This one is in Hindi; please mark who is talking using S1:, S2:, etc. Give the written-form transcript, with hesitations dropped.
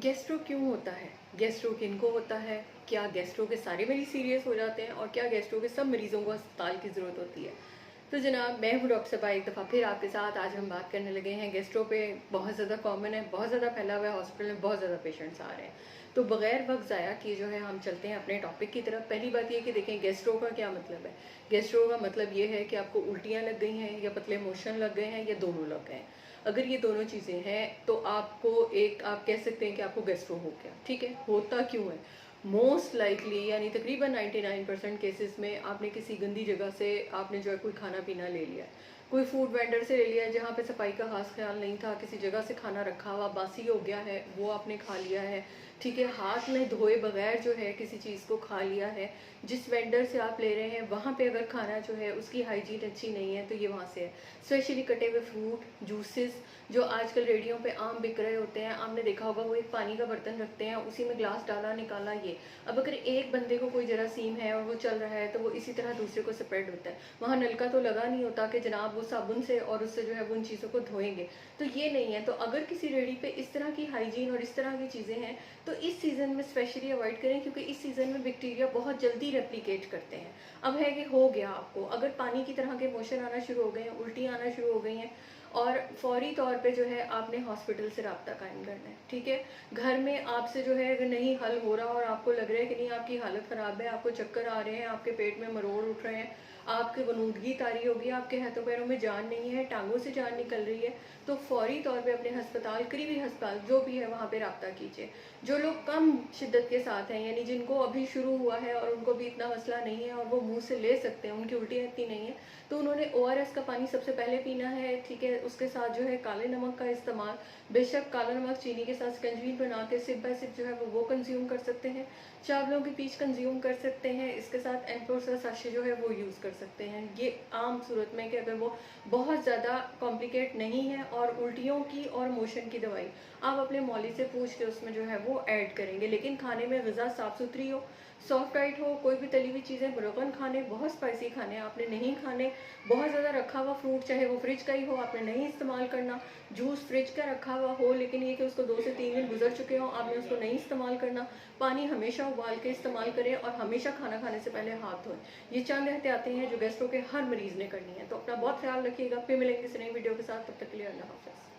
S1: गैस्ट्रो क्यों होता है? गैस्ट्रो किनको होता है? क्या गैस्ट्रो के सारे मरीज सीरियस हो जाते हैं और क्या गैस्ट्रो के सब मरीजों को अस्पताल की ज़रूरत होती है? तो जनाब, मैं हूँ डॉक्टर सबा, एक दफ़ा फिर आपके साथ आज हम बात करने लगे हैं गैस्ट्रो पे। बहुत ज़्यादा कॉमन है, बहुत ज़्यादा फैला हुआ है, हॉस्पिटल में बहुत ज़्यादा पेशेंट्स आ रहे हैं। तो बगैर वक्त ज़ाया किए जो है हम चलते हैं अपने टॉपिक की तरफ। पहली बात ये कि देखें गैस्ट्रो का क्या मतलब है। गैस्ट्रो का मतलब ये है कि आपको उल्टियाँ लग गई हैं या पतले मोशन लग गए हैं या दोनों लग गए हैं। अगर ये दोनों चीज़ें हैं तो आपको एक आप कह सकते हैं कि आपको गैस्ट्रो हो गया। ठीक है, होता क्यों है? मोस्ट लाइकली यानी तकरीबन 99% केसेस में आपने किसी गंदी जगह से आपने जो है कोई खाना पीना ले लिया है, कोई फूड वेंडर से ले लिया है जहाँ पे सफाई का खास ख्याल नहीं था, किसी जगह से खाना रखा हुआ बासी हो गया है वो आपने खा लिया है। ठीक है, हाथ में धोए बगैर जो है किसी चीज़ को खा लिया है। जिस वेंडर से आप ले रहे हैं वहाँ पे अगर खाना जो है उसकी हाइजीन अच्छी नहीं है तो ये वहाँ से है। स्पेशली कटे हुए फ्रूट जूसेस जो आजकल रेडियो पे आम बिक रहे होते हैं, आपने देखा होगा वो एक पानी का बर्तन रखते हैं, उसी में ग्लास डाला निकाला ये। अब अगर एक बंदे को कोई जरासीम है और वो चल रहा है तो वो इसी तरह दूसरे को स्प्रेड होता है। वहाँ नलका तो लगा नहीं होता कि जनाब वो साबुन से और उससे जो है वो उन चीज़ों को धोएंगे। तो ये नहीं है। तो अगर किसी रेडी पे इस तरह की हाइजीन और इस तरह की चीज़ें हैं तो इस सीज़न में स्पेशली अवॉइड करें, क्योंकि इस सीज़न में बैक्टीरिया बहुत जल्दी रेप्लिकेट करते हैं। अब है कि हो गया आपको, अगर पानी की तरह के मोशन आना शुरू हो गए हैं, उल्टियाँ आना शुरू हो गई हैं और फौरी तौर पे जो है आपने हॉस्पिटल से रब्ता कायम करना है। ठीक है, घर में आपसे जो है अगर नहीं हल हो रहा और आपको लग रहा है कि नहीं आपकी हालत ख़राब है, आपको चक्कर आ रहे हैं, आपके पेट में मरोड़ उठ रहे हैं, आपकी वनूदगी तारी होगी, आपके हाथों पैरों में जान नहीं है, टांगों से जान निकल रही है, तो फौरी तौर पे अपने अस्पताल, करीबी अस्पताल जो भी है वहाँ पे रब्ता कीजिए। जो लोग कम शिद्दत के साथ हैं, यानी जिनको अभी शुरू हुआ है और उनको भी इतना मसला नहीं है और वो मुंह से ले सकते हैं, उनकी उल्टियाँ इतनी नहीं है, तो उन्होंने ORS का पानी सबसे पहले पीना है। ठीक है, उसके साथ जो है काले नमक का इस्तेमाल, बेशक काला नमक चीनी के साथ शिकंजी बना के सिप बाय सिप जो है वो कंज्यूम कर सकते हैं। चावलों की पीच कंज्यूम कर सकते हैं, इसके साथ एंटोसा साशे जो है वो यूज़ कर सकते हैं। ये आम सूरत में कि अगर वो बहुत ज़्यादा कॉम्प्लिकेट नहीं है। और उल्टियों की और मोशन की दवाई आप अपने मौली से पूछ के उसमें जो है वो ऐड करेंगे, लेकिन खाने में ग़िज़ा साफ़ सुथरी हो, सॉफ्ट डाइट हो, कोई भी तली हुई चीज़ें मुरगन खाने, बहुत स्पाइसी खाने आपने नहीं खाने। बहुत ज़्यादा रखा हुआ फ्रूट चाहे वो फ्रिज का ही हो आपने नहीं इस्तेमाल करना। जूस फ्रिज का रखा हुआ हो लेकिन ये कि उसको 2 से 3 दिन गुजर चुके हों, आपने उसको नहीं इस्तेमाल करना। पानी हमेशा उबाल के इस्तेमाल करें और हमेशा खाना खाने से पहले हाथ धोएं। ये चंद एहतियातें हैं जो गैस्ट्रो के हर मरीज़ ने करनी है। तो अपना बहुत ख्याल रखिएगा। फिर मिलेंगे किसी नई वीडियो के साथ, तब तक के लिए अल्लाह हाफ़िज़।